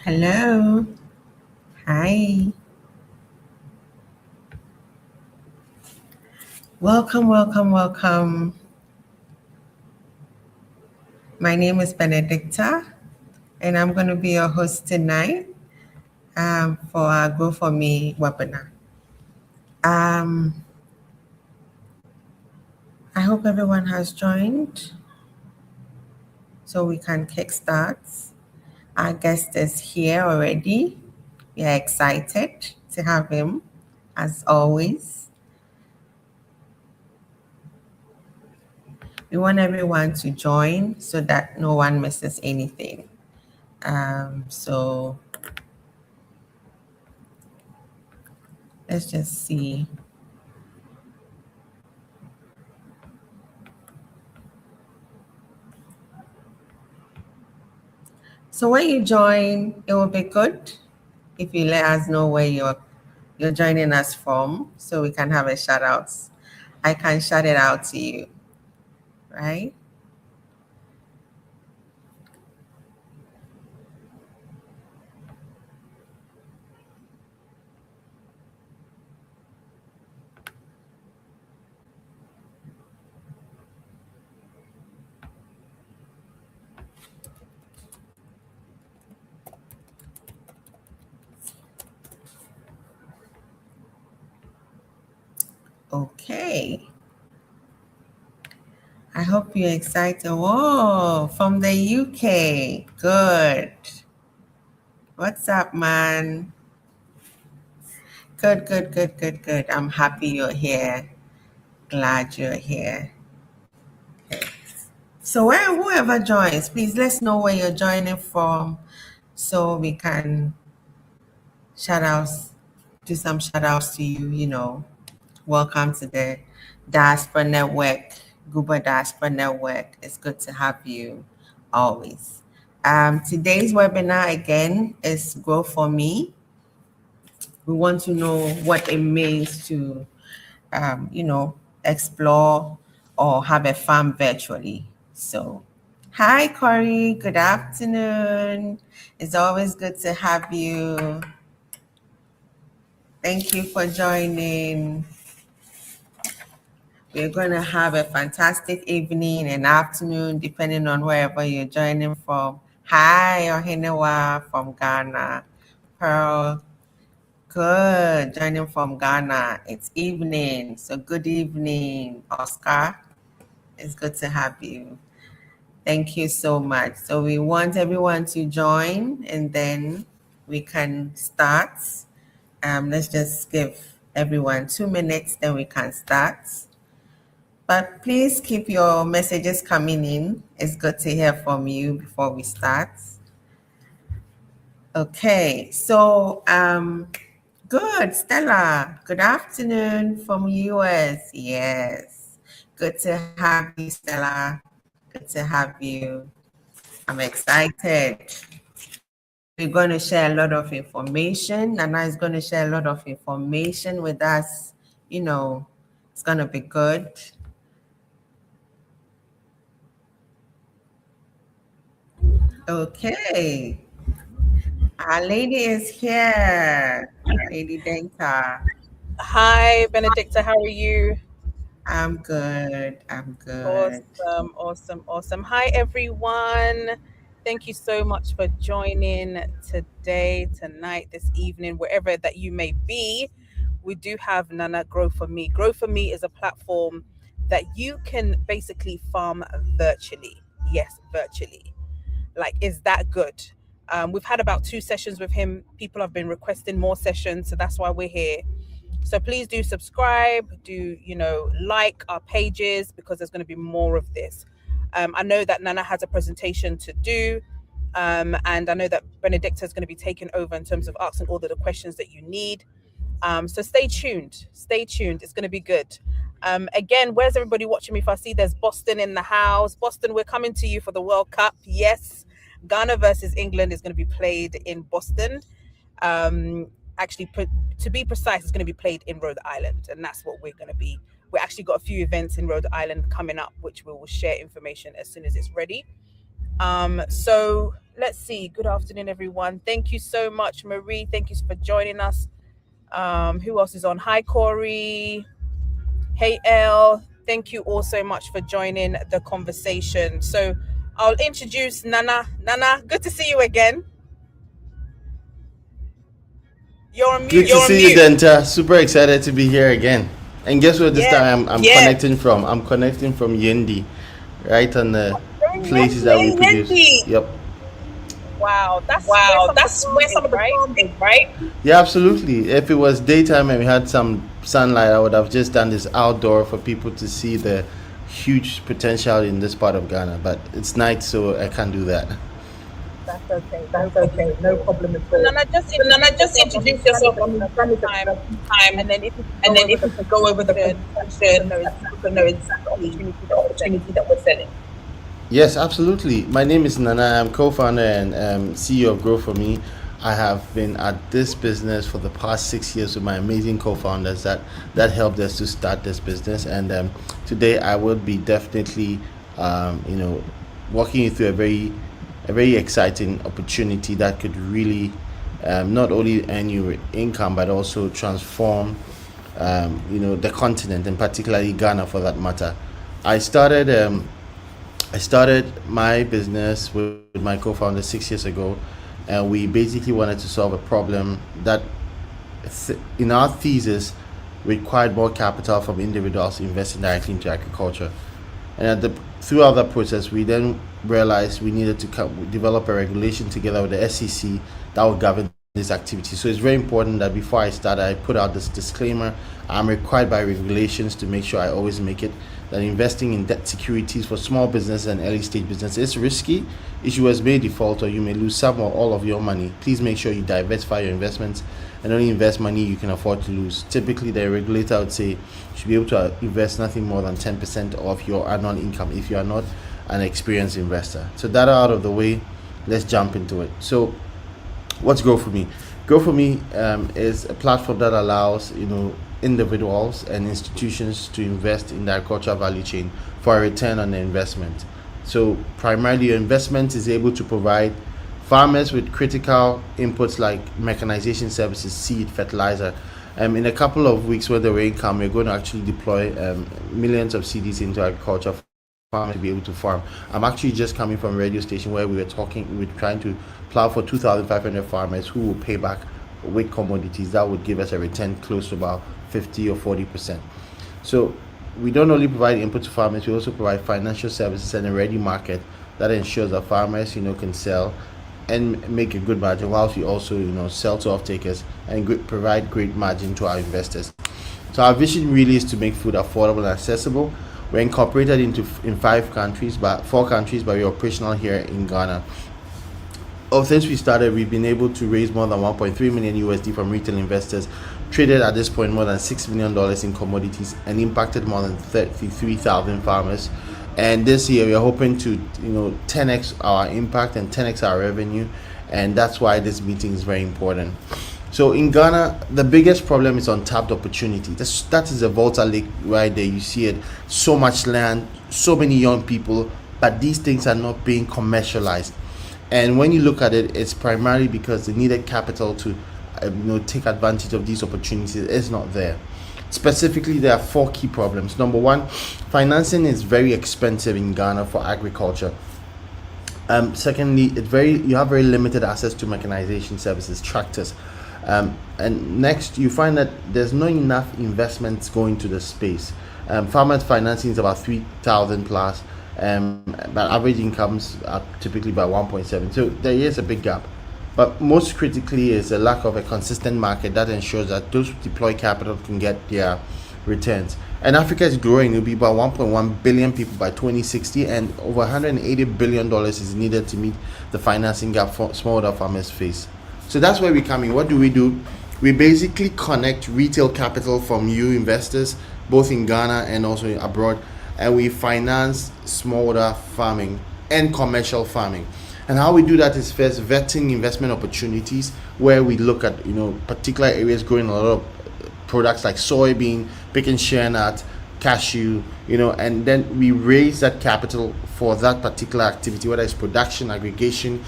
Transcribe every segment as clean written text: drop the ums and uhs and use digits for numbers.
Hello. Hi. Welcome, welcome, welcome. My name is Benedicta, and I'm going to be your host tonight for our Grow For Me webinar. Um, I hope everyone has joined so we can kickstart. Our guest is here already. We are excited to have him, as always. We want everyone to join so that no one misses anything. So let's just see. So when you join, it will be good if you let us know where you're joining us from, so we can have a shout out. I can shout it out to you, right? Okay. I hope you're excited. Whoa, from the UK. Good. What's up, man? Good, good, good, good, good. I'm happy you're here. Glad you're here. Okay. So whoever joins, please let's know where you're joining from so we can shout outs, do some shout outs to you. Welcome to the Diaspora Network, Google Diaspora Network. It's good to have you always. Today's webinar again is Grow For Me. We want to know what it means to, explore or have a farm virtually. So, hi, Corey. Good afternoon. It's always good to have you. Thank you for joining. We're going to have a fantastic evening and afternoon, depending on wherever you're joining from. Hi, Ohinewa from Ghana. Pearl, good. Joining from Ghana. It's evening. So, good evening, Oscar. It's good to have you. Thank you so much. So, we want everyone to join and then we can start. Let's just give everyone 2 minutes, then we can start. But please keep your messages coming in. It's good to hear from you before we start. Okay, so good, Stella. Good afternoon from US. Yes, good to have you, Stella. Good to have you. I'm excited. We're going to share a lot of information. Nana is going to share a lot of information with us. It's going to be good. Okay. Our lady is here, Lady Denka. Hi, Benedicta. How are you? I'm good. I'm good. Awesome, awesome, awesome. Hi, everyone. Thank you so much for joining today, tonight, this evening, wherever that you may be. We do have Nana Grow For Me. Grow For Me is a platform that you can basically farm virtually. Yes, virtually. Like, is that good? We've had about 2 sessions with him. People have been requesting more sessions, so that's why we're here. So please do subscribe, like our pages because there's going to be more of this. I know that Nana has a presentation to do. And I know that Benedicta is going to be taking over in terms of asking all of the questions that you need. So stay tuned. Stay tuned. It's going to be good. Again, where's everybody watching me? If I see there's Boston in the house. Boston, we're coming to you for the World Cup. Yes. Ghana versus England is going to be played in Boston. Actually, to be precise, it's going to be played in Rhode Island, and that's what we're going to be. We actually got a few events in Rhode Island coming up, which we will share information as soon as it's ready. So let's see. Good afternoon, everyone. Thank you so much, Marie. Thank you for joining us. Who else is on? Hi, Corey. Hey, Elle. Thank you all so much for joining the conversation. So I'll introduce Nana. Nana, good to see you again. You're on mute. Good to see you, Denta. Super excited to be here again. And guess what? This time I'm connecting from. I'm connecting from Yendi, right on the places that we produce. Yep. Wow, that's where some of the farm is, right? Yeah, absolutely. If it was daytime and we had some sunlight, I would have just done this outdoor for people to see the huge potential in this part of Ghana. But it's night, so I can't do that. That's okay. No problem at all. Nana, just introduce yourself on the time, and then if you go over the presentation, people know exactly the opportunity that we're selling. Yes, absolutely. My name is Nana. I'm co-founder and CEO of Grow For Me. I have been at this business for the past 6 years with my amazing co-founders that helped us to start this business. And today I will be definitely, walking you through a very exciting opportunity that could really not only earn you income but also transform, the continent, and particularly Ghana for that matter. I started my business with my co-founder 6 years ago, and we basically wanted to solve a problem that, in our thesis, required more capital from individuals investing directly into agriculture. And throughout that process, we then realized we needed to develop a regulation together with the SEC that would govern this activity. So it's very important that before I start, I put out this disclaimer. I'm required by regulations to make sure I always make it that investing in debt securities for small business and early stage business is risky. Issuers may default or you may lose some or all of your money. Please make sure you diversify your investments and only invest money you can afford to lose. Typically, the regulator would say you should be able to invest nothing more than 10% of your annual income if you are not an experienced investor. So that out of the way, let's jump into it. So what's Grow For Me? Grow For Me is a platform that allows individuals and institutions to invest in the agricultural value chain for a return on their investment. So primarily your investment is able to provide farmers with critical inputs like mechanization services, seed, fertilizer. In a couple of weeks when the rain comes, we're going to actually deploy millions of CDs into agriculture for farmers to be able to farm. I'm actually just coming from a radio station where we were trying to plow for 2,500 farmers who will pay back with commodities that would give us a return close to about 50 or 40%. So we don't only provide input to farmers, we also provide financial services and a ready market that ensures that farmers can sell and make a good margin, whilst we also sell to off-takers and provide great margin to our investors. So our vision really is to make food affordable and accessible. We're incorporated in 4 countries, but we're operational here in Ghana. Since we started, we've been able to raise more than 1.3 million USD from retail investors, traded at this point more than $6 million in commodities, and impacted more than 33,000 farmers. And this year, we are hoping to 10x our impact and 10x our revenue, and that's why this meeting is very important. So in Ghana, the biggest problem is untapped opportunity. That is a Volta Lake right there. You see it, so much land, so many young people, but these things are not being commercialized. And when you look at it, it's primarily because the needed capital to take advantage of these opportunities is not there. Specifically, there are 4 key problems. Number 1, financing is very expensive in Ghana for agriculture. Secondly, you have very limited access to mechanization services, tractors. And next, you find that there's not enough investments going to the space. Farmers financing is about 3,000 plus, but average incomes are typically by 1.7. So there is a big gap. But most critically is a lack of a consistent market that ensures that those who deploy capital can get their returns. And Africa is growing. It will be about 1.1 billion people by 2060, and over $180 billion is needed to meet the financing gap for smallholder farmers face. So that's where we come in. What do? We basically connect retail capital from you investors, both in Ghana and also abroad, and we finance smallholder farming and commercial farming. And how we do that is first vetting investment opportunities, where we look at particular areas growing a lot of products like soybean, pick and share nut, cashew, and then we raise that capital for that particular activity, whether it's production, aggregation,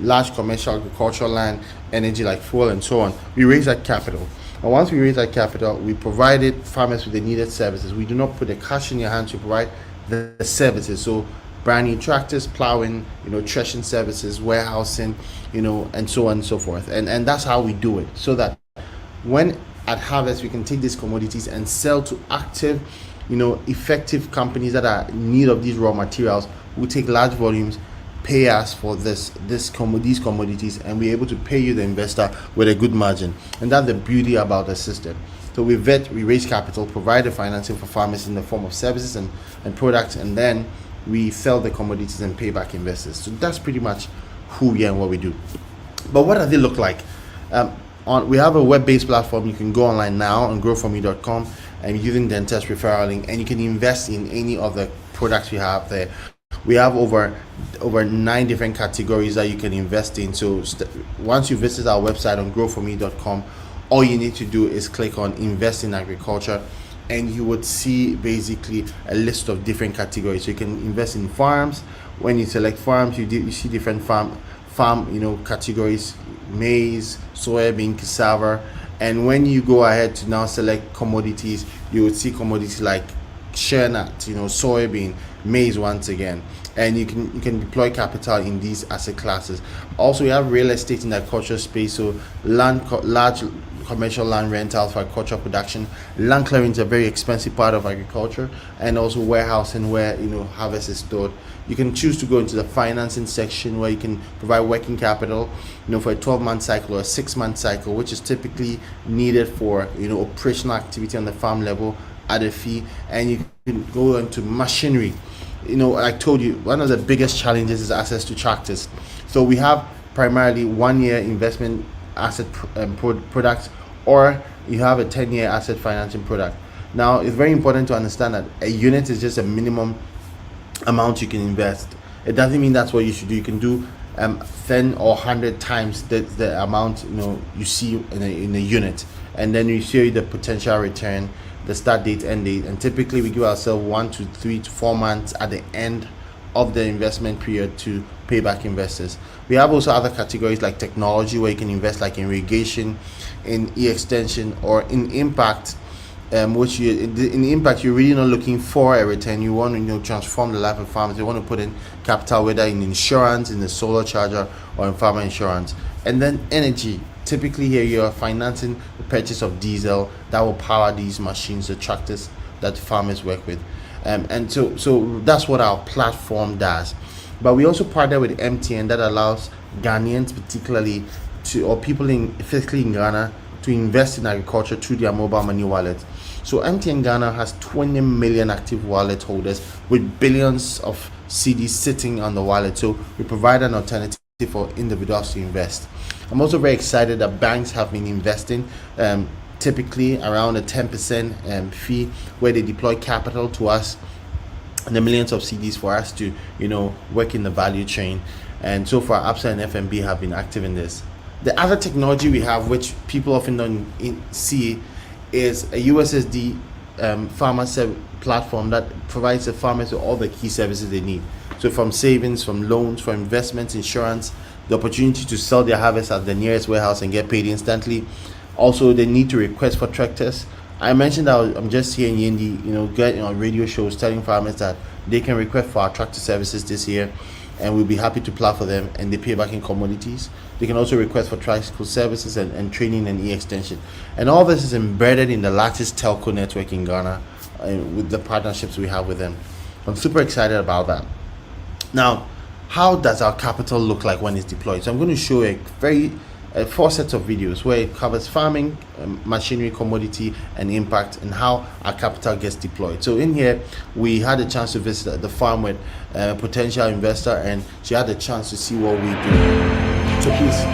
large commercial agricultural land, energy like fuel and so on. We raise that capital. And once we raise that capital, we provided farmers with the needed services. We do not put the cash in your hands, we provide the services. So brand new tractors, plowing, threshing services, warehousing, and so on and so forth. And that's how we do it, so that when at harvest we can take these commodities and sell to active, effective companies that are in need of these raw materials, who take large volumes, pay us for these commodities, and we're able to pay you, the investor, with a good margin. And that's the beauty about the system. So we raise capital, provide the financing for farmers in the form of services and products, and then we sell the commodities and pay back investors. So that's pretty much who we are and what we do. But what does it look like? We have a web-based platform. You can go online now on growforme.com and using the Dentest referral link, and you can invest in any of the products we have there. We have over 9 different categories that you can invest in. So once you visit our website on growforme.com, all you need to do is click on Invest in Agriculture, and you would see basically a list of different categories. So you can invest in farms. When you select farms, you see different farm categories: maize, soybean, cassava. And when you go ahead to now select commodities, you would see commodities like shea nut, soybean, maize once again. And you can deploy capital in these asset classes. Also, we have real estate in the agriculture space, so large commercial land rentals for agricultural production. Land clearing is a very expensive part of agriculture, and also warehousing where harvest is stored. You can choose to go into the financing section, where you can provide working capital, for a 12-month cycle or a 6-month cycle, which is typically needed for operational activity on the farm level at a fee. And you can go into machinery. I told you, one of the biggest challenges is access to tractors. So we have primarily 1-year investment asset products, or you have a 10-year asset financing product. Now, it's very important to understand that a unit is just a minimum amount you can invest. It doesn't mean that's what you should do. You can do 10 or 100 times the amount you see in a unit, and then you see the potential return, the start date, end date. And typically we give ourselves 1 to 3 to 4 months at the end of the investment period to pay back investors. We have also other categories like technology, where you can invest like in irrigation, in e-extension, or in impact, which in impact you're really not looking for a return. You want to transform the life of farmers. You want to put in capital, whether in insurance, in the solar charger, or in farmer insurance. And then energy. Typically here you are financing the purchase of diesel that will power these machines, the tractors that farmers work with. And so that's what our platform does. But we also partner with MTN, that allows Ghanaians particularly or people physically in Ghana to invest in agriculture through their mobile money wallet. So MTN Ghana has 20 million active wallet holders with billions of CDs sitting on the wallet. So we provide an alternative for individuals to invest. I'm also very excited that banks have been investing typically around a 10% fee, where they deploy capital to us and the millions of CDs for us to work in the value chain. And so far Absa and FNB have been active in this. The other technology we have, which people often don't see, is a USSD farmer platform that provides the farmers with all the key services they need. So from savings, from loans, from investments, insurance, the opportunity to sell their harvest at the nearest warehouse and get paid instantly. Also, they need to request for tractors. I mentioned that I'm just here in Yendi, getting on radio shows telling farmers that they can request for our tractor services this year, and we'll be happy to plow for them, and they pay back in commodities. They can also request for tricycle services and training and e-extension. And all this is embedded in the largest telco network in Ghana, with the partnerships we have with them. I'm super excited about that. Now, how does our capital look like when it's deployed? So I'm going to show 4 sets of videos where it covers farming, machinery, commodity, and impact, and how our capital gets deployed. So in here, we had a chance to visit the farm with a potential investor, and she had a chance to see what we do. So please.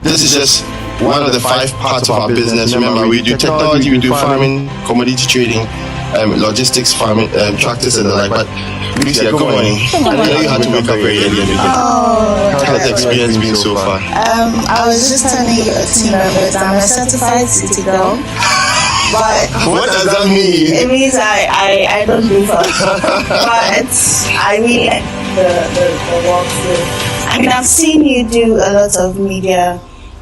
This is just one of the 5 parts of our business. Remember, we do technology, we do farming, commodity trading, logistics, farming, tractors and the like. But Lucia, good morning. I know you had to wake up very early and everything. How's the experience been so far? I was just telling you, team members, I'm a certified city girl. But What does that mean? it means I don't do fun. But I really like the walkthrough. I mean, I've seen you do a lot of media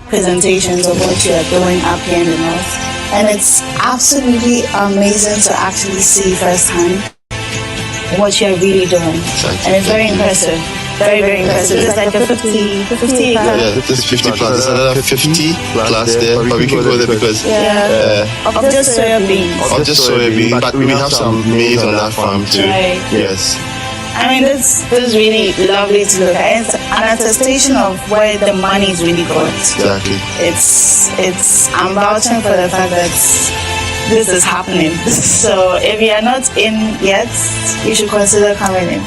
presentations of what you are doing up here in the north. And it's absolutely amazing to actually see firsthand what you're really doing. And it's very impressive. Very, very impressive. It's like a 50 acre. Yeah, this is 50 plus. There's another 50 plus there, but we can go there because Of just soya beans. of just soybean. But we have some maize on that farm too. Right. Yes. I mean, this is really lovely to look at. It's an attestation of where the money is really going. Exactly. I'm vouching for the fact that this is happening. So if you are not in yet, you should consider coming in.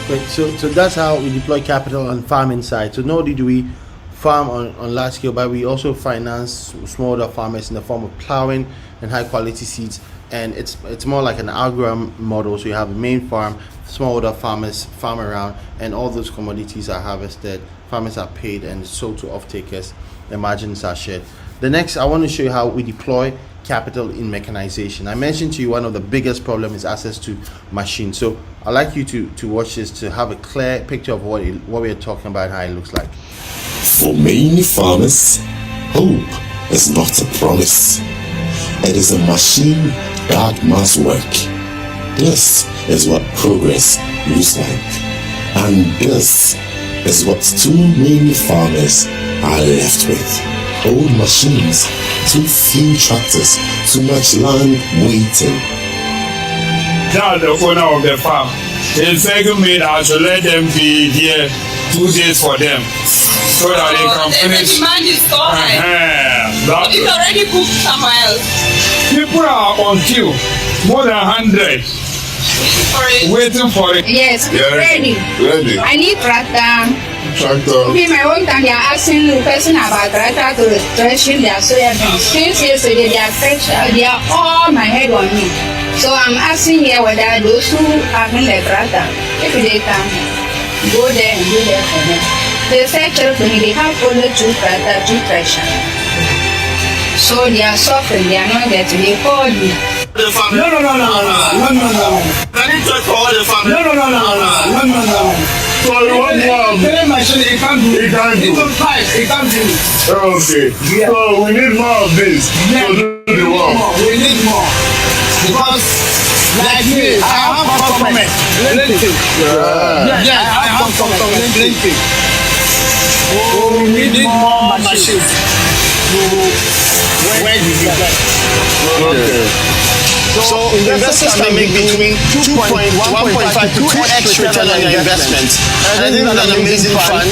Right, so that's how we deploy capital on farming side. So not only do we farm on large scale, but we also finance smallholder farmers in the form of plowing and high quality seeds. And it's more like an agro model. So you have a main farm, smallholder farmers farm around, and all those commodities are harvested. Farmers are paid and sold to off takers. The margins are shared. The next, I want to show you how we deploy capital in mechanization. I mentioned to you one of the biggest problems is access to machines. So I'd like you to watch this to have a clear picture of what we are talking about, how it looks like. For many farmers, hope is not a promise. It is a machine that must work. This is what progress looks like. And this is what too many farmers are left with. Old machines, too few tractors, too much land waiting. Now the owner of the farm, they begging me that I should let them be here 2 days for them, so that they can finish. The demand is so high. That- It's already booked somewhere else. people are on queue, more than 100, For it. waiting for it. Yes, ready. Ready? I need tractor. Tractor. In my own time, they are asking the person about tractor to threshing their soya beans. Since yesterday, they are all my head on me. So I'm asking here whether those who have in the tractor, if they can go there and do that for them. They said to me they have only 2 tractor, 2 thresher. So they are suffering, they are not there to be called me. No. Can you talk for all the family? No. So you want more? Machine, it can't do. It can't do. It's price, it can't do. Okay. So we need more of this to do the work. We need more. Because, like me, I have compliment. Plenty. Yeah, I have compliment. Plenty. So we need more machines to where you get. Okay. So investors can make between 2.1.5 to 2x return on your investment. And I think that's an amazing fun,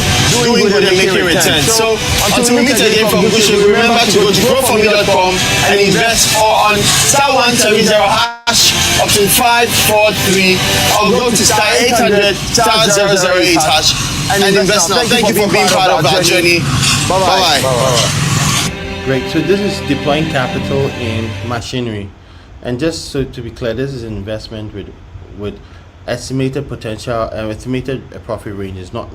doing good and making returns. So until we meet again from Gushegu, remember to go to growforme.com and invest or on *170# option 543 or go to *800 *008# and invest now. Thank you for being part of our journey. Bye-bye. Great. So this is deploying capital in machinery. And just so to be clear, this is an investment with estimated potential and estimated profit ranges, not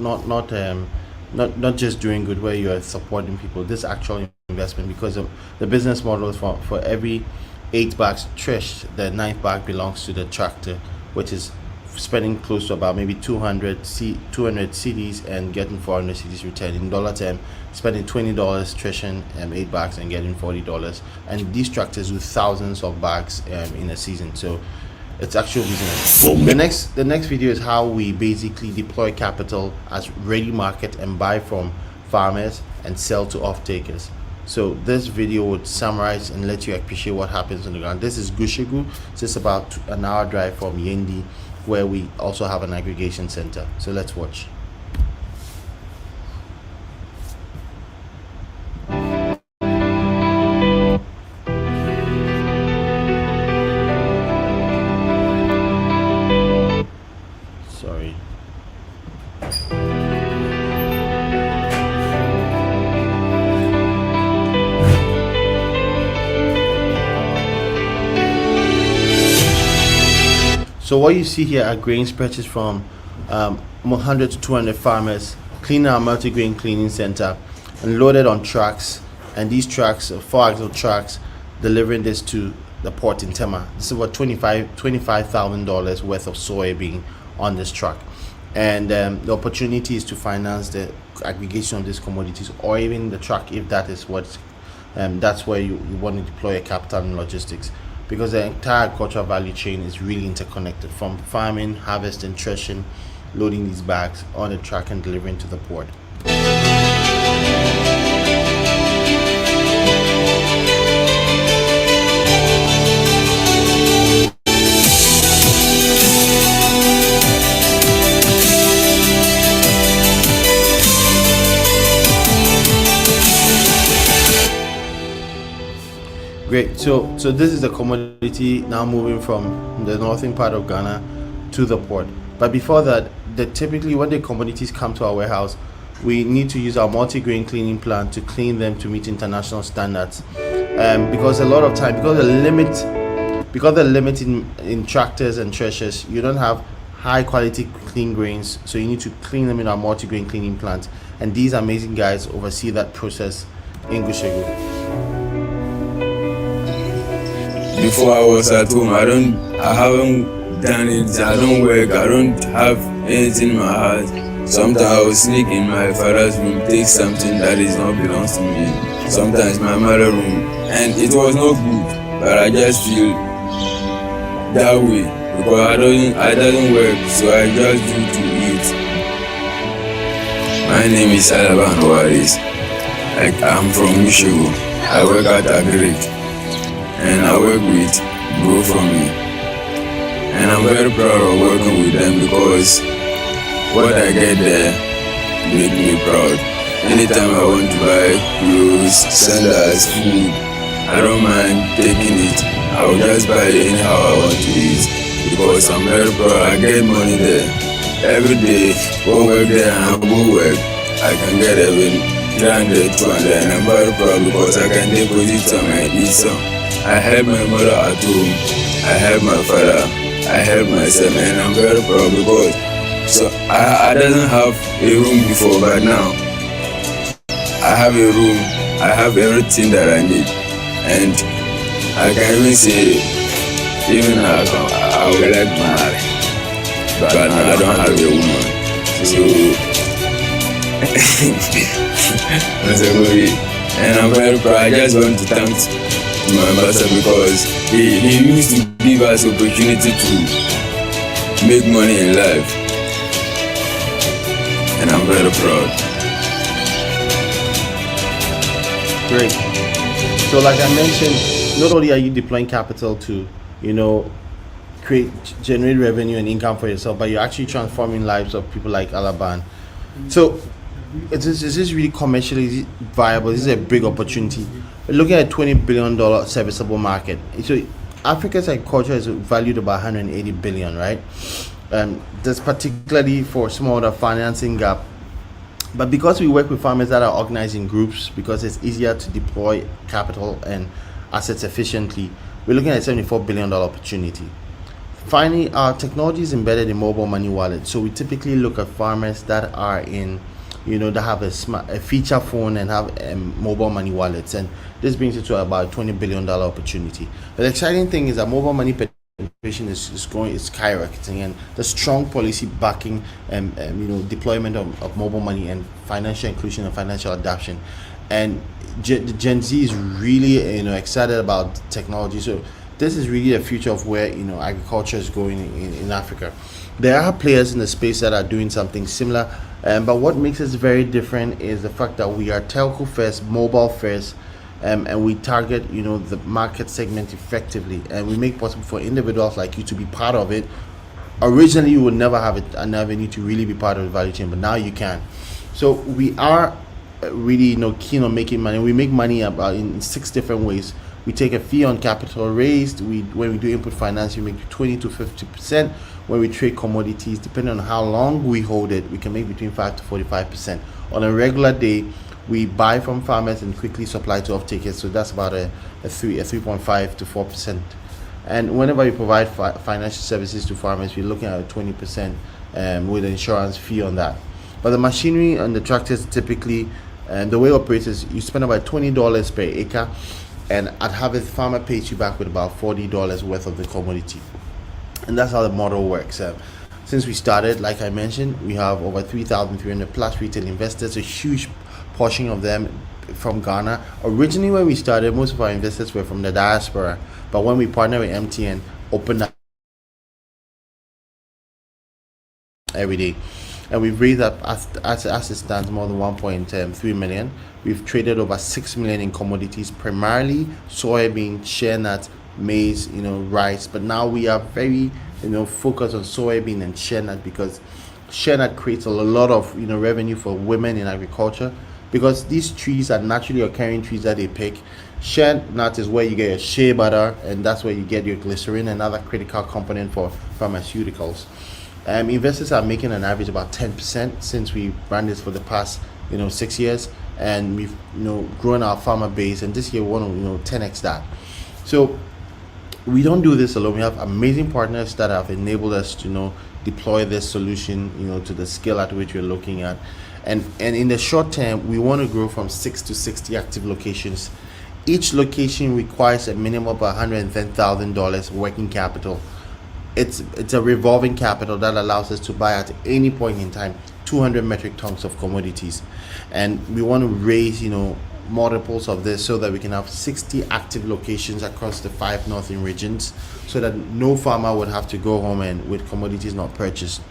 just doing good where you are supporting people. This actual investment, because of the business model is for every 8 bags threshed, the 9th bag belongs to the tractor, which is spending close to about maybe 200 CDs and getting 400 CDs return. In dollar term, spending $20 threshing 8 bags and getting $40. And these tractors do thousands of bags in a season. So it's actual business. The next video is how we basically deploy capital as ready market and buy from farmers and sell to off takers. So this video would summarize and let you appreciate what happens on the ground. This is Gushegu. It's just about an hour drive from Yendi, where we also have an aggregation center. So let's watch. Sorry. So what you see here are grains purchased from 100 to 200 farmers, cleaning our multi-grain cleaning center, and loaded on trucks. And these trucks, 4-axle trucks, delivering this to the port in Tema. This is about $25,000 worth of soybean on this truck. And the opportunity is to finance the aggregation of these commodities, or even the truck, if that is what that's where you want to deploy a capital in logistics, because the entire agricultural value chain is really interconnected, from farming, harvesting, threshing, loading these bags on the truck and delivering to the port. Great. So this is the commodity now moving from the northern part of Ghana to the port. But before that, typically when the commodities come to our warehouse, we need to use our multi-grain cleaning plant to clean them to meet international standards. Because a lot of time, because the limit in tractors and threshers, you don't have high quality clean grains, so you need to clean them in our multi-grain cleaning plant. And these amazing guys oversee that process in Gushegu. Before I was at home, I haven't done it, I don't work, I don't have anything in my heart. Sometimes I will sneak in my father's room, take something that is not belongs to me. Sometimes my mother's room, and it was not good, but I just feel that way because I doesn't work, so I just do to eat. My name is Alaban Waris. I'm from Gushegu. I work at Agric. And I work with Grow For Me. And I'm very proud of working with them because what I get there make me proud. Anytime I want to buy clothes, sandals, food, I don't mind taking it. I will just buy it anyhow I want to eat because I'm very proud. I get money there. Every day, go work there and I go work. I can get even 300, 200 and I'm very proud because I can deposit some and eat some. I help my mother at home, I help my father, I help myself, and I'm very proud because I doesn't have a room before, but now I have a room, I have everything that I need, and I can even say, even now I would like to marry, but now I don't have a woman, so and I'm very proud. I just want to thank my master because he used to give us opportunity to make money in life, and I'm very proud. Great. So like I mentioned, not only are you deploying capital to generate revenue and income for yourself, but you're actually transforming lives of people like Alaban. So is this really commercially viable? This is a big opportunity. We're looking at a $20 billion serviceable market. So Africa's agriculture is valued about $180 billion, right? That's particularly for smaller financing gap. But because we work with farmers that are organized in groups, because it's easier to deploy capital and assets efficiently, we're looking at a $74 billion opportunity. Finally, our technology is embedded in mobile money wallets. So we typically look at farmers that are in that have a feature phone and have mobile money wallets, and this brings it to about $20 billion opportunity. The exciting thing is that mobile money penetration is skyrocketing, and the strong policy backing deployment of mobile money and financial inclusion and financial adoption, and Gen Z is really excited about technology. So this is really the future of where agriculture is going in Africa. There are players in the space that are doing something similar, but what makes us very different is the fact that we are telco first, mobile first, and we target the market segment effectively, and we make possible for individuals like you to be part of it. Originally you would never have an avenue to really be part of the value chain, but now you can. So we are really keen on making money. We make money about in 6 different ways. We take a fee on capital raised. When we do input finance, we make 20 to 50%. When we trade commodities, depending on how long we hold it, we can make between 5 to 45%. On a regular day, we buy from farmers and quickly supply to off-takers. So that's about a 3.5 to 4% And whenever we provide financial services to farmers, we're looking at a 20% with insurance fee on that. But the machinery and the tractors typically, the way it operates is you spend about $20 per acre, and at harvest, farmer pays you back with about $40 worth of the commodity. And that's how the model works. Since we started, like I mentioned, we have over 3,300 plus retail investors, a huge portion of them from Ghana. Originally, when we started, most of our investors were from the diaspora, but when we partnered with MTN, opened up every day, and we've raised up as it stands more than 1.3 million. We've traded over 6 million in commodities, primarily soybean, shea nut, maize, rice. But now we are very focused on soybean and shea nut, because shea nut creates a lot of revenue for women in agriculture, because these trees are naturally occurring trees that they pick. Shea nut is where you get your shea butter, and that's where you get your glycerin, another critical component for pharmaceuticals. Investors are making an average about 10% since we ran this for the past 6 years, and we've grown our farmer base, and this year we want to 10x that. So we don't do this alone. We have amazing partners that have enabled us to deploy this solution to the scale at which we're looking at, and in the short term we want to grow from 6 to 60 active locations. Each location requires a minimum of $110,000 working capital. It's a revolving capital that allows us to buy at any point in time 200 metric tons of commodities, and we want to raise multiples of this so that we can have 60 active locations across the 5 northern regions, so that no farmer would have to go home and with commodities not purchased.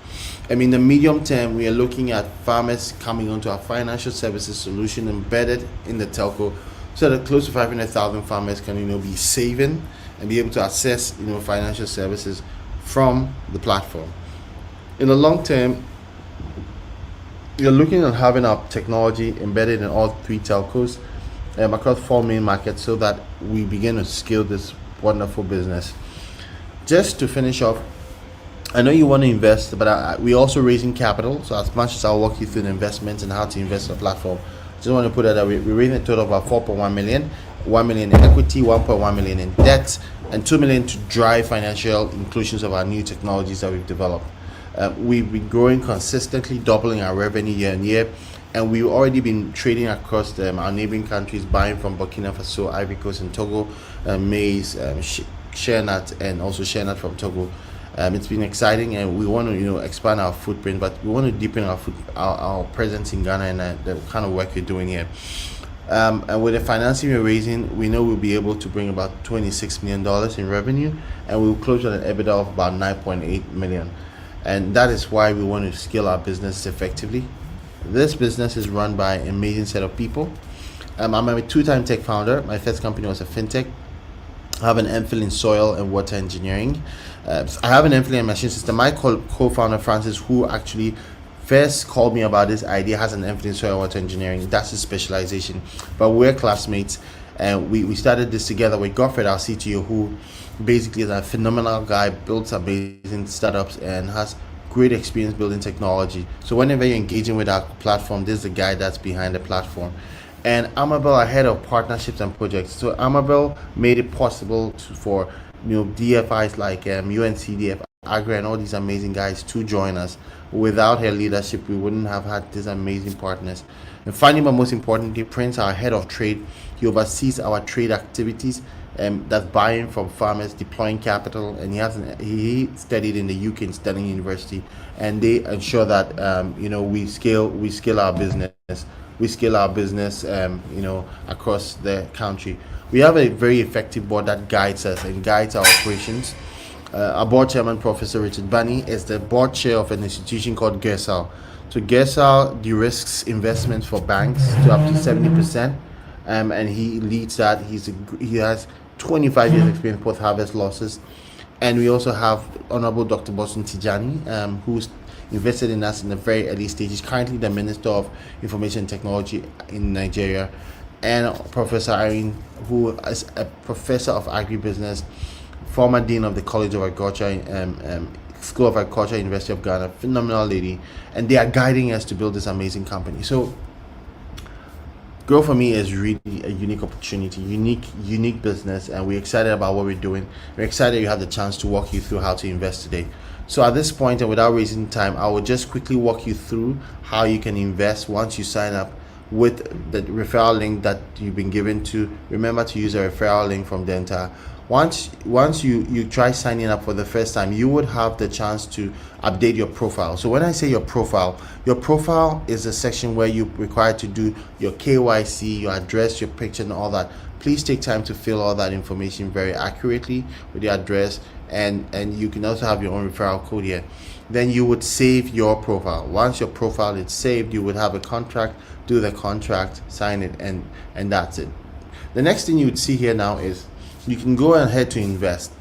In the medium term, we are looking at farmers coming onto our financial services solution embedded in the telco, so that close to 500,000 farmers can be saving and be able to access financial services from the platform. In the long term, you're looking at having our technology embedded in all 3 telcos across 4 main markets, so that we begin to scale this wonderful business. Just to finish off, I know you want to invest, but we're also raising capital. So as much as I'll walk you through the investments and how to invest in the platform, just want to put it that we're raising a total of about 4.1 million, 1 million in equity, 1.1 million in debt, and 2 million to drive financial inclusions of our new technologies that we've developed. We've been growing consistently, doubling our revenue year on year, and we've already been trading across our neighboring countries, buying from Burkina Faso, Ivory Coast, and Togo, maize, shea nut, and also shea nut from Togo. It's been exciting, and we want to expand our footprint, but we want to deepen our presence in Ghana and the kind of work we're doing here. And with the financing we're raising, we know we'll be able to bring about $26 million in revenue, and we'll close on an EBITDA of about 9.8 million. And that is why we want to scale our business effectively. This business is run by an amazing set of people. I'm a 2-time tech founder. My first company was a fintech. I have an MPhil in soil and water engineering. I have an MPhil in machine system. My co-founder Francis, who actually first called me about this idea, has an MPhil in soil and water engineering. That's his specialization. But we're classmates, and we started this together with Godfred, our CTO, who basically is a phenomenal guy, builds amazing startups, and has great experience building technology. So whenever you're engaging with our platform, this is the guy that's behind the platform. And Amabel, our head of partnerships and projects. So Amabel made it possible for DFIs like UNCDF, Agri, and all these amazing guys to join us. Without her leadership, we wouldn't have had these amazing partners. And finally, but most importantly, Prince, our head of trade, he oversees our trade activities. That's buying from farmers, deploying capital, and he studied in the UK in Stirling University, and they ensure that we scale our business across the country. We have a very effective board that guides us and guides our operations. Our board chairman, Professor Richard Bunny, is the board chair of an institution called GERSAL. So GERSAL de-risks investments for banks to up to 70%, and he leads that. He has 25 years experience post-harvest losses. And we also have Honorable Dr. Boston Tijani, who's invested in us in the very early stages, currently the Minister of Information Technology in Nigeria, and Professor Irene, who is a professor of agribusiness, former dean of the College of Agriculture, School of Agriculture, University of Ghana, phenomenal lady, and they are guiding us to build this amazing company. So Grow for Me is really a unique opportunity, unique business, and we're excited about what we're doing. We're excited you have the chance to walk you through how to invest today. So at this point, and without wasting time, I will just quickly walk you through how you can invest once you sign up with the referral link that you've been given to. Remember to use a referral link from Denta. Once you try signing up for the first time, you would have the chance to update your profile. So when I say your profile is a section where you're required to do your KYC, your address, your picture, and all that. Please take time to fill all that information very accurately with your address, and you can also have your own referral code here. Then you would save your profile. Once your profile is saved, you would have a contract, do the contract, sign it, and that's it. The next thing you would see here now is you can go ahead to invest.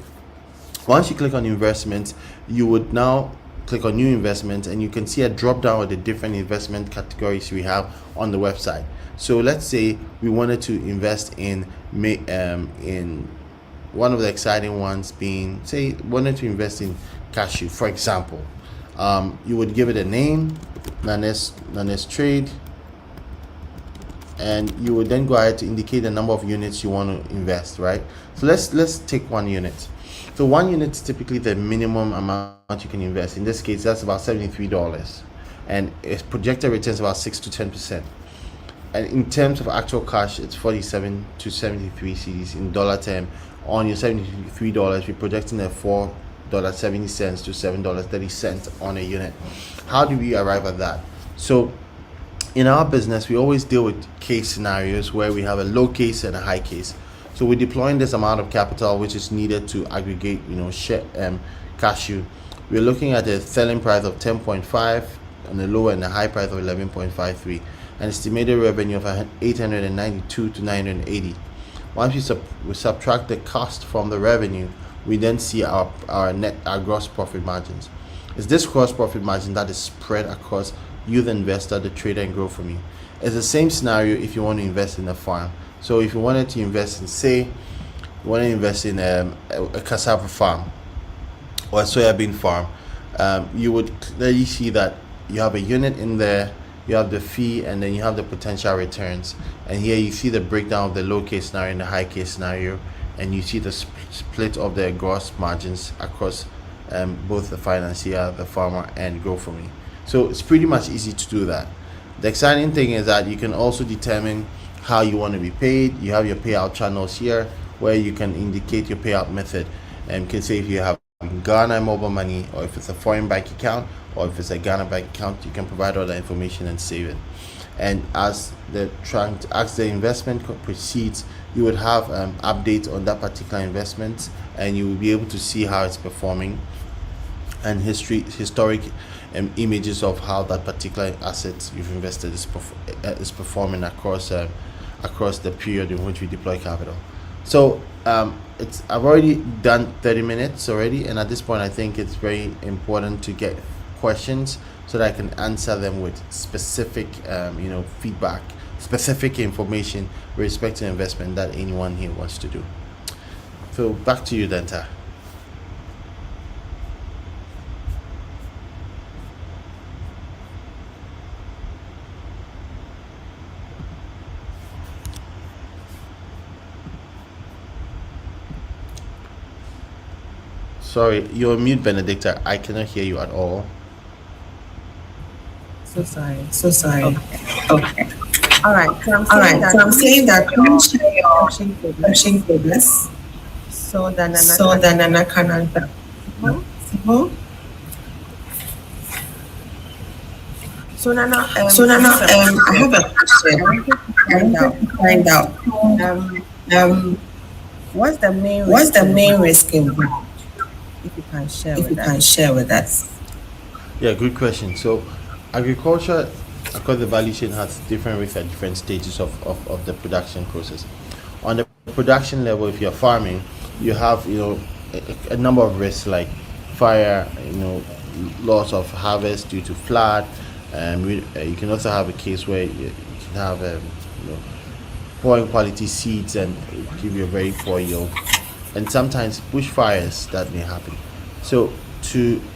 Once you click on investments, you would now click on new investments, and you can see a drop down of the different investment categories we have on the website. So let's say we wanted to invest in one of the exciting ones being, say, wanted to invest in cashew, for example. You would give it a name, Nanes Trade, and you would then go ahead to indicate the number of units you want to invest, right? So let's take 1 unit. So 1 unit is typically the minimum amount you can invest. In this case, that's about $73, and its projected returns about 6 to 10%. And in terms of actual cash, it's 47 to 73 cedis in dollar term. On your $73, we're projecting a $4.70 to $7.30 on a unit. How do we arrive at that? So in our business, we always deal with case scenarios where we have a low case and a high case. So we're deploying this amount of capital which is needed to aggregate, cashew. We're looking at a selling price of 10.5 and a low and a high price of 11.53, an estimated revenue of 892 to 980. Once we subtract the cost from the revenue, we then see our gross profit margins. It's this gross profit margin that is spread across you, the investor, the trader, and Grow for Me. It's the same scenario if you want to invest in a farm. So if you wanted to invest in, say, you want to invest in a cassava farm or a soybean farm, you would clearly see that you have a unit in there, you have the fee, and then you have the potential returns. And here you see the breakdown of the low case scenario and the high case scenario, and you see the split of the gross margins across both the financier, the farmer, and Grow for Me. So it's pretty much easy to do that. The exciting thing is that you can also determine how you want to be paid. You have your payout channels here where you can indicate your payout method, and you can say if you have Ghana mobile money, or if it's a foreign bank account, or if it's a Ghana bank account, you can provide all that information and save it. And as the investment proceeds, you would have updates on that particular investment, and you will be able to see how it's performing, and historic images of how that particular asset you've invested is performing across the period in which we deploy capital. So I've already done 30 minutes already, and at this point I think it's very important to get questions so that I can answer them with specific feedback, specific information with respect to investment that anyone here wants to do. So back to you, Denta. Sorry, you're on mute, Benedicta. I cannot hear you at all. So sorry. Okay. All right. So I'm saying that don't share your option for this, so that Nana can answer. So Nana, I have a question. I find out. What's the main risk involved? If you can share with us. Yeah, good question. So agriculture across the value chain has different risks at different stages of the production process. On the production level, if you're farming, you have a number of risks like fire, loss of harvest due to flood. You can also have a case where you can have poor quality seeds and give you a very poor yield. And sometimes bushfires that may happen. So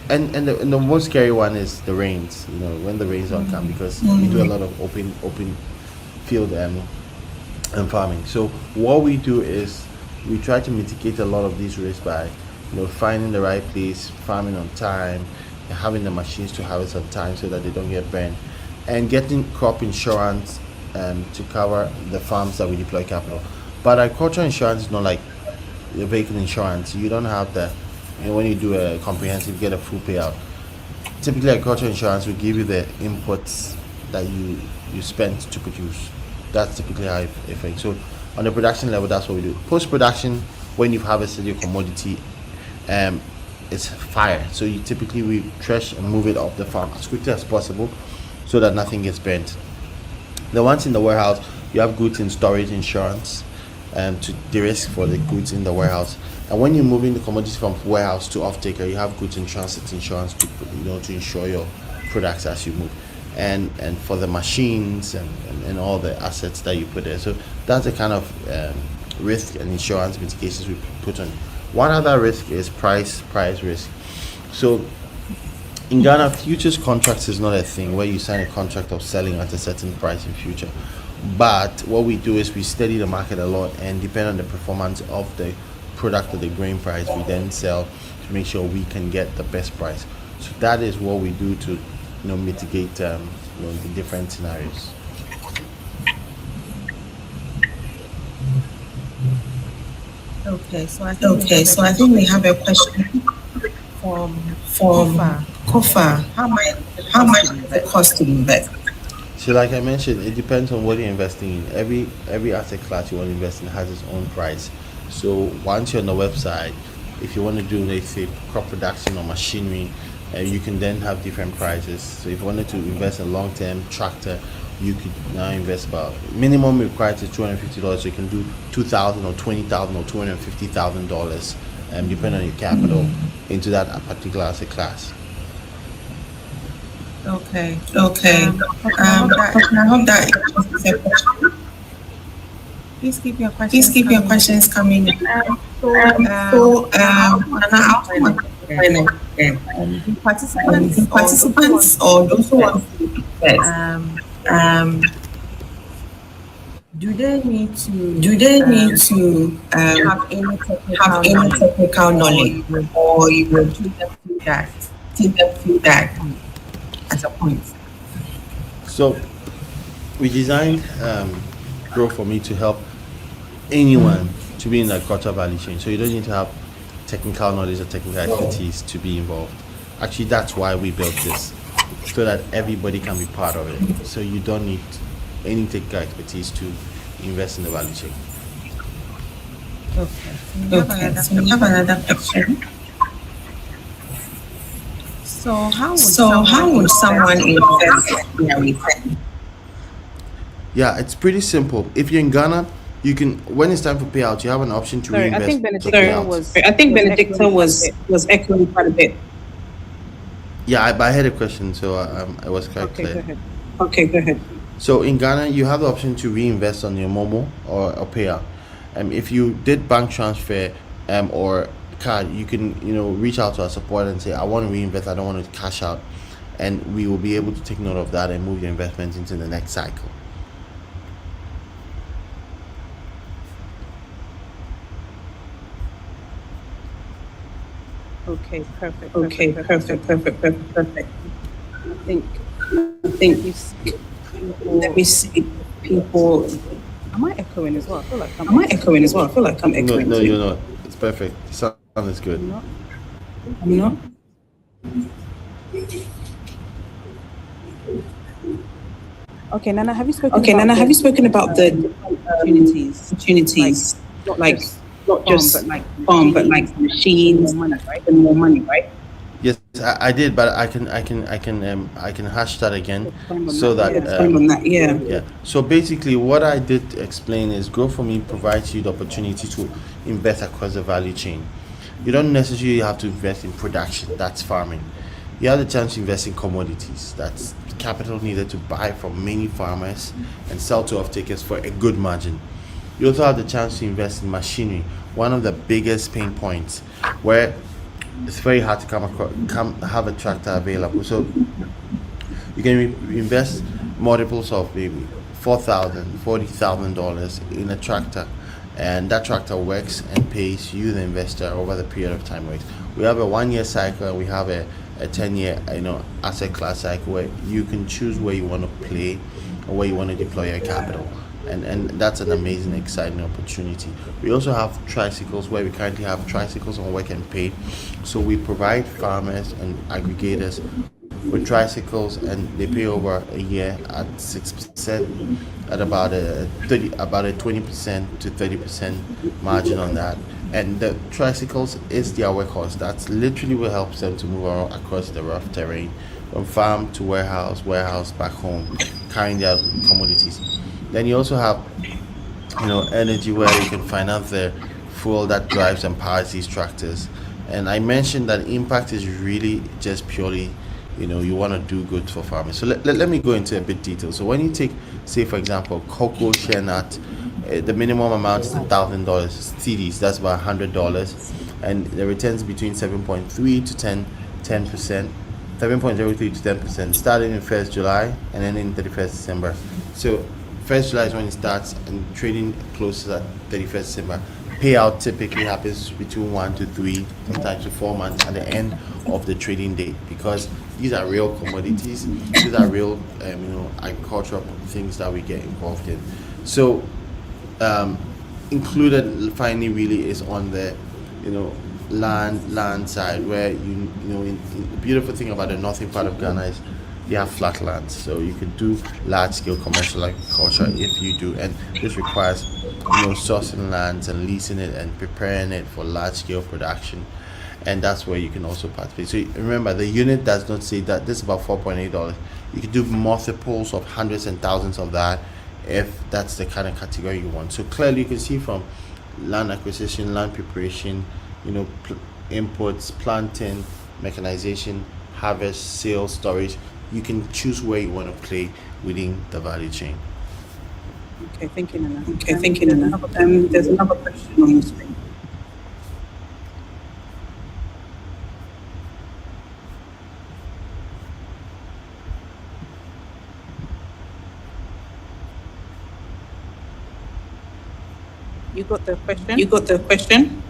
and the most scary one is the rains. When the rains don't come, because we do a lot of open field and farming. So what we do is we try to mitigate a lot of these risks by finding the right place, farming on time, and having the machines to harvest on time so that they don't get burned, and getting crop insurance to cover the farms that we deploy capital. But agricultural insurance is not like your vehicle insurance. You don't have the when you do a comprehensive, get a full payout. Typically, agricultural insurance will give you the inputs that you spent to produce. That's typically how it affects. So on the production level, that's what we do. Post production, when you've harvested your commodity, it's fire. So we thresh and move it off the farm as quickly as possible, so that nothing gets burnt. The ones in the warehouse, you have goods in storage insurance, to de-risk for the goods in the warehouse. And when you're moving the commodities from warehouse to off-taker, you have goods in transit insurance to insure your products as you move, and for the machines and all the assets that you put there. So that's the kind of risk and insurance mitigations we put on. One other risk is price risk. So in Ghana, futures contracts is not a thing where you sign a contract of selling at a certain price in future. But what we do is we study the market a lot, and depend on the performance of the product or the grain price, we then sell to make sure we can get the best price. So that is what we do to mitigate the different scenarios. Okay, so I think we have a question from Kofa. How much does it cost to invest? So like I mentioned, it depends on what you're investing in. Every asset class you want to invest in has its own price. So once you're on the website, if you want to do, let's say, crop production or machinery, you can then have different prices. So if you wanted to invest in a long-term tractor, you could now invest about minimum required is $250. So you can do $2,000 or $20,000 or $250,000, depending on your capital, into that particular asset class. Okay. I hope that answers your question. Please keep your questions coming in. Participants or those who want to invest, do they need to have any technical knowledge, or you will take them through that as a point? So we designed Grow for Me to help anyone to be in the agricultural value chain. So you don't need to have technical knowledge or technical expertise to be involved. Actually, that's why we built this, so that everybody can be part of it. So you don't need any technical expertise to invest in the value chain. Okay. So we have another question. So how would someone invest their return? Yeah, it's pretty simple. If you're in Ghana, you can, when it's time for payout, you have an option to Sorry, reinvest. I think Benedicta was echoing quite a bit. Yeah, I had a question, so I was quite clear. Go ahead. Okay, go ahead. So in Ghana, you have the option to reinvest on your Momo or payout. If you did bank transfer or card, you can reach out to our support and say, I want to reinvest, I don't want to cash out, and we will be able to take note of that and move your investments into the next cycle. Okay, perfect. I think let me see people. Am I echoing as well? I feel like I'm echoing. No, you're not. It's perfect. The sound is good. I'm not. Okay, Nana, have you spoken about the opportunities, like not just farm, but like machines and more money, right? Yes, I did, but I can hash that again, so that yeah. So basically, what I did explain is Grow for Me provides you the opportunity to invest across the value chain. You don't necessarily have to invest in production. That's farming. You have the chance to invest in commodities. That's capital needed to buy from many farmers and sell to off-takers for a good margin. You also have the chance to invest in machinery, one of the biggest pain points, where it's very hard to have a tractor available. So you can invest multiples of maybe $40,000 in a tractor, and that tractor works and pays you, the investor, over the period of time. We have a 1 year cycle, and we have a 10-year asset class cycle where you can choose where you want to play or where you want to deploy your capital, and that's an amazing, exciting opportunity. We also have tricycles, where we currently have tricycles on Work and Pay. So we provide farmers and aggregators with tricycles, and they pay over a year at 6%, at about a 20% to 30% margin on that. And the tricycles is their workhorse. That's literally what helps them to move around across the rough terrain, from farm to warehouse back home, carrying their commodities. Then you also have energy, where you can finance the fuel that drives and powers these tractors. And I mentioned that impact is really just purely, you want to do good for farmers. So let me go into a bit detail. So when you take, say for example, cocoa shea nut, the minimum amount is $1,000 CDs. That's about $100, and the returns between 7.3 to 10%, 7.03 to 10%, starting in 1st July and then in 31st December. So 1st July is when it starts, and trading closes at 31st December. Payout typically happens between 1 to 3, sometimes to 4 months at the end of the trading date, because these are real commodities. These are real, agricultural things that we get involved in. So, included finally really is on the, land side, where the beautiful thing about the northern part of Ghana is you have flat lands, so you can do large-scale commercial agriculture if you do, and this requires sourcing lands and leasing it and preparing it for large-scale production, and that's where you can also participate. So remember, the unit does not say that this is about $4.8. You can do multiples of hundreds and thousands of that if that's the kind of category you want. So clearly you can see from land acquisition, land preparation, inputs, planting, mechanization, harvest, sales, storage. You can choose where you want to play within the value chain. Okay, thank you, Nana. There's another question on the screen. You got the question?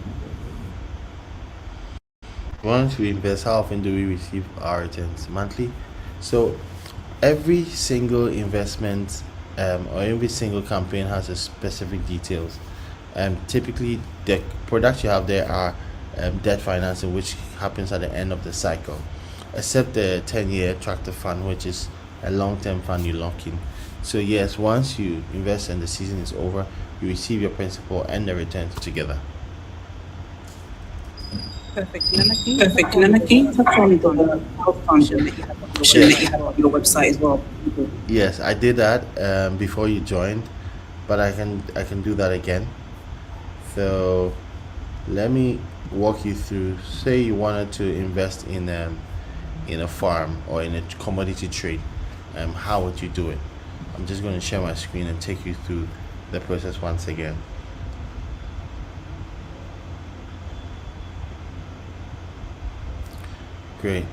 Once we invest, how often do we receive our returns? Monthly. So every single investment or every single campaign has a specific details. Typically the products you have there are debt financing, which happens at the end of the cycle, except the 10-year tractor fund, which is a long-term fund you lock in. So yes, once you invest and the season is over, you receive your principal and the returns together. Perfect. Nana, can you touch on the health function that you have on your website as well? Yes, I did that before you joined, but I can do that again. So let me walk you through. Say you wanted to invest in a farm or in a commodity trade. How would you do it? I'm just going to share my screen and take you through the process once again. Great.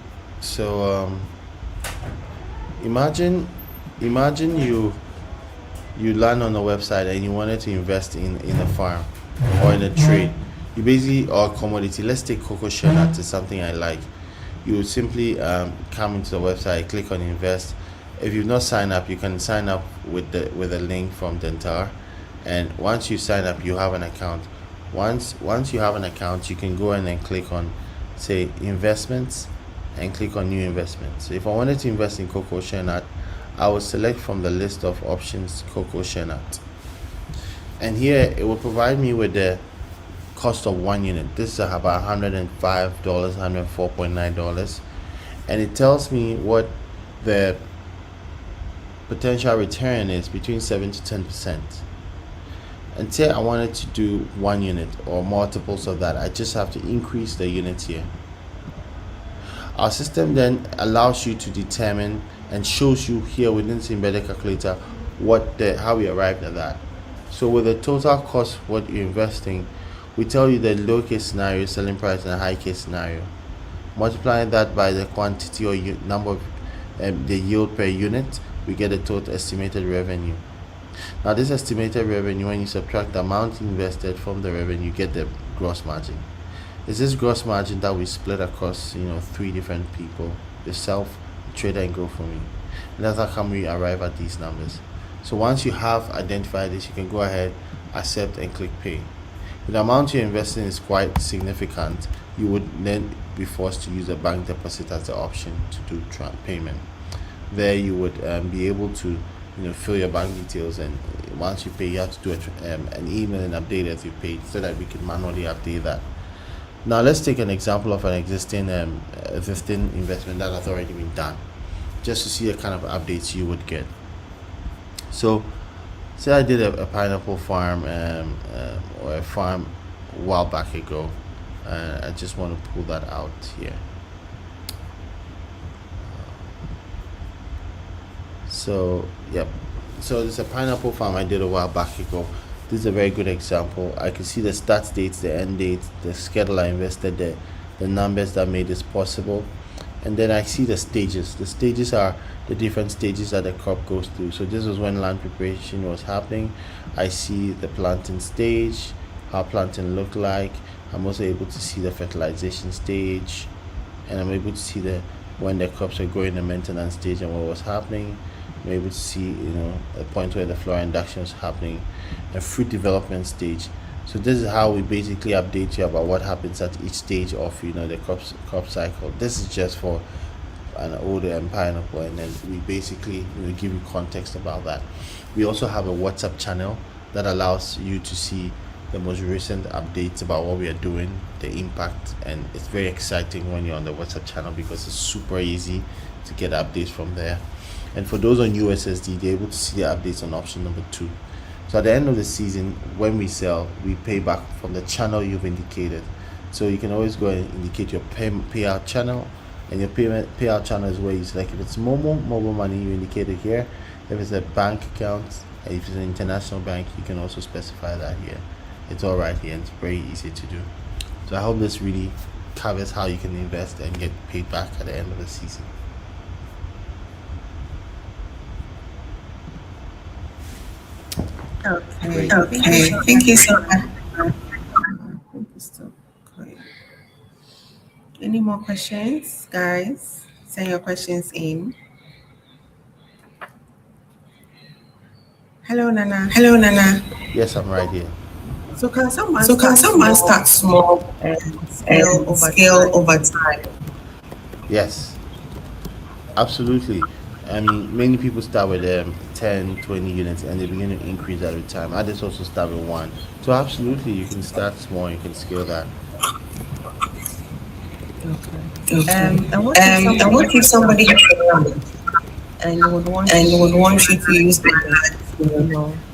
So imagine you land on a website and you wanted to invest in a farm or in a trade. You basically, or commodity. Let's take cocoa shea nut is something I like. You would simply come into the website, click on invest. If you've not signed up, you can sign up with a link from Dentar, and once you sign up, you have an account. Once you have an account, you can go in and click on, say, investments, and click on new investments. So if I wanted to invest in cocoa shea nut, I would select from the list of options cocoa shea nut, and here it will provide me with the cost of 1 unit. This is about $105, $104.9, and it tells me what the potential return is between 7 to 10%. And say I wanted to do 1 unit or multiples of that, I just have to increase the units here. Our system then allows you to determine and shows you here within the embedded calculator how we arrived at that. So with the total cost what you're investing, we tell you the low case scenario, selling price, and the high case scenario. Multiplying that by the quantity or number of the yield per unit, we get a total estimated revenue. Now, this estimated revenue, when you subtract the amount invested from the revenue, you get the gross margin. It's this gross margin that we split across, 3 different people: yourself, the trader, and GoFundMe. And that's how come we arrive at these numbers. So once you have identified this, you can go ahead, accept, and click pay. If the amount you're investing is quite significant, you would then be forced to use a bank deposit as the option to do payment. There you would be able to fill your bank details, and once you pay, you have to do an email and update as you paid, so that we can manually update that. Now let's take an example of an existing investment that has already been done, just to see the kind of updates you would get. So say I did a pineapple farm or a farm a while back ago. I just want to pull that out here. So yep, so it's a pineapple farm I did a while back ago. This is a very good example. I can see the start dates, the end dates, the schedule I invested, the numbers that made this possible, and then I see the stages. The stages are the different stages that the crop goes through. So this was when land preparation was happening. I see the planting stage, how planting looked like. I'm also able to see the fertilization stage, and I'm able to see when the crops are growing, the maintenance stage, and what was happening. I'm able to see a point where the flower induction was happening, a fruit development stage. So this is how we basically update you about what happens at each stage of the crop cycle. This is just for an older pineapple, and then we basically give you context about that. We also have a WhatsApp channel that allows you to see the most recent updates about what we are doing, the impact, and it's very exciting when you're on the WhatsApp channel because it's super easy to get updates from there. And for those on USSD, they're able to see the updates on option number 2. So at the end of the season, when we sell, we pay back from the channel you've indicated. So you can always go and indicate your payout channel, and your payout channel is where you select. If it's mobile money, you indicate it here. If it's a bank account, if it's an international bank, you can also specify that here. It's all right here, and it's very easy to do. So I hope this really covers how you can invest and get paid back at the end of the season. Okay. Thank you so much. Any more questions, guys? Send your questions in. Hello, Nana. Yes, I'm right here. So can someone start small and scale over time? Yes, absolutely. I mean, many people start with 10, 20 units, and they begin to increase every time. Others also start with 1. So absolutely, you can start small, you can scale that. Okay. And what if somebody and would want you to use the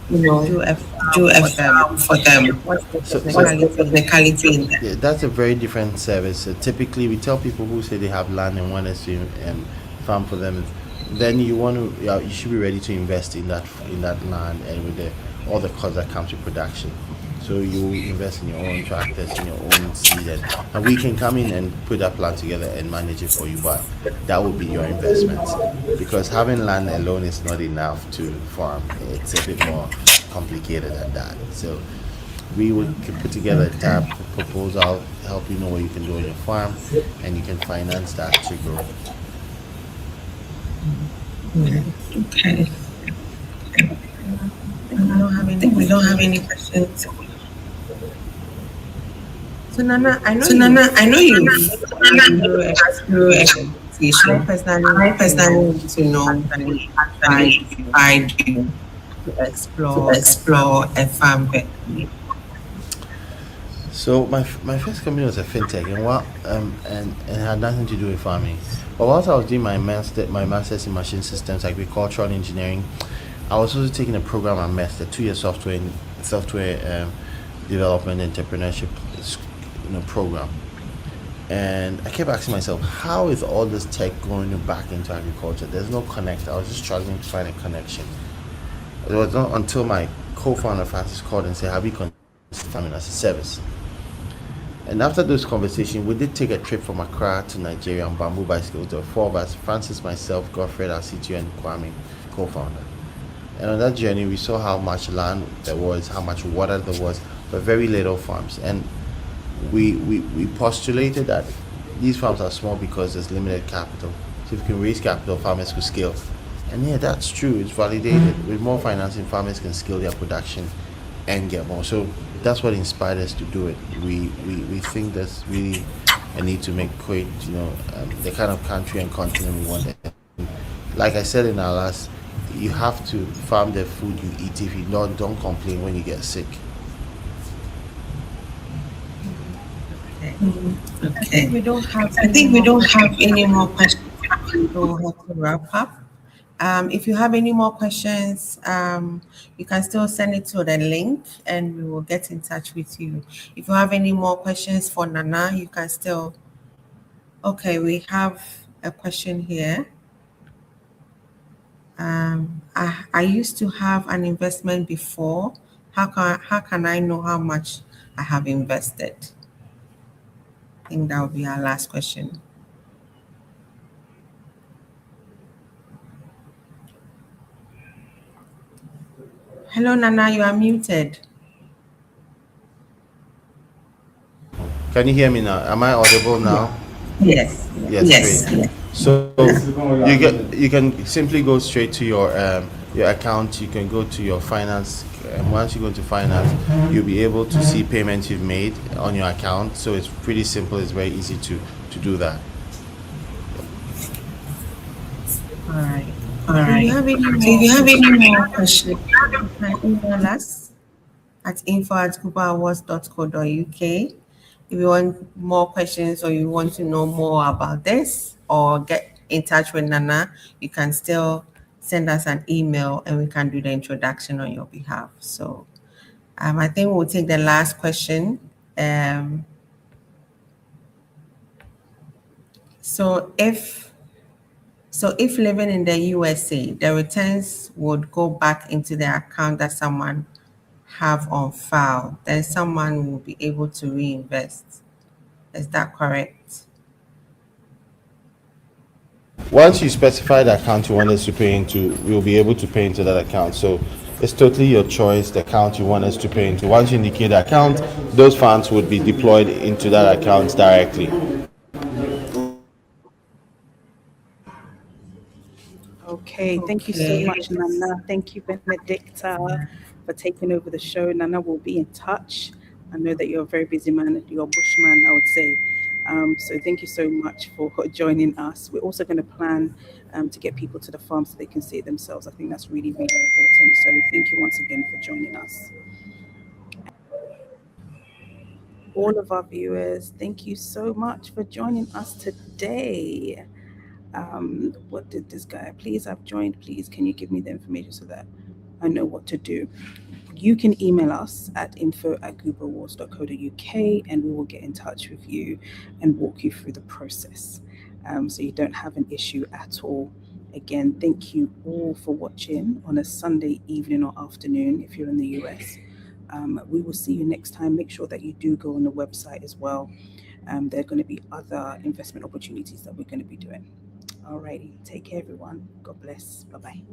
do FM for them? What's the technicality in that? Yeah, that's a very different service. Typically, we tell people who say they have land and want us to farm for them. Then you should be ready to invest in that land, and with all the costs that comes with production. So you invest in your own tractors, in your own seed, and we can come in and put that plan together and manage it for you. But that would be your investment, because having land alone is not enough to farm. It's a bit more complicated than that. So we can put together a tab proposal, help you know what you can do on your farm, and you can finance that to grow. Okay. We don't have any questions. So Nana, I know you through expectation. I personally need to know I do to explore a farm. So my first company was a fintech, and it had nothing to do with farming. But whilst I was doing my master's in machine systems, agricultural engineering, I was also taking a program I mastered, 2-year software development entrepreneurship program. And I kept asking myself, how is all this tech going back into agriculture? There's no connect. I was just struggling to find a connection. It was not until my co-founder Francis called and said, have you considered farming as a service? And after those conversations, we did take a trip from Accra to Nigeria on bamboo bicycles. There were 4 of us: Francis, myself, Godfred, our CTO, and Kwame, co-founder. And on that journey, we saw how much land there was, how much water there was, but very little farms. And we postulated that these farms are small because there's limited capital. So if you can raise capital, farmers could scale. And yeah, that's true. It's validated. With more financing, farmers can scale their production and get more. So that's what inspired us to do it. We think there's really a need to make Kuwait, the kind of country and continent we want. Like I said in our last, you have to farm the food you eat. If you don't complain when you get sick. Okay. I think we don't have any more questions. We'll have to wrap up. If you have any more questions, you can still send it to the link and we will get in touch with you. If you have any more questions for Nana, you can still. Okay, we have a question here. I used to have an investment before. How can I know how much I have invested? I think that will be our last question. Hello, Nana, you are muted. Can you hear me now? Am I audible now? Yes. Yes. Great. So you can simply go straight to your account. You can go to your finance, and once you go to finance, you'll be able to see payments you've made on your account. So it's pretty simple. It's very easy to do that. All right. If you have any more questions, you can email us at info@cubaawards.co.uk. If you want more questions or you want to know more about this or get in touch with Nana, you can still send us an email and we can do the introduction on your behalf. So I think we'll take the last question. So if living in the USA, the returns would go back into the account that someone have on file, then someone will be able to reinvest. Is that correct? Once you specify the account you want us to pay into, we'll be able to pay into that account. So it's totally your choice, the account you want us to pay into. Once you indicate the account, those funds would be deployed into that account directly. Okay, thank you so much, Nana. Thank you, Benedicta, for taking over the show. Nana will be in touch. I know that you're a very busy man, you're a bushman, I would say. So thank you so much for joining us. We're also going to plan to get people to the farm so they can see it themselves. I think that's really, really important. So thank you once again for joining us. All of our viewers, thank you so much for joining us today. What did this guy? Please, I've joined. Please, can you give me the information so that I know what to do? You can email us at info@cubaawards.co.uk and we will get in touch with you and walk you through the process so you don't have an issue at all. Again, thank you all for watching on a Sunday evening or afternoon if you're in the US. We will see you next time. Make sure that you do go on the website as well. There are going to be other investment opportunities that we're going to be doing. Alrighty, take care, everyone. God bless. Bye-bye.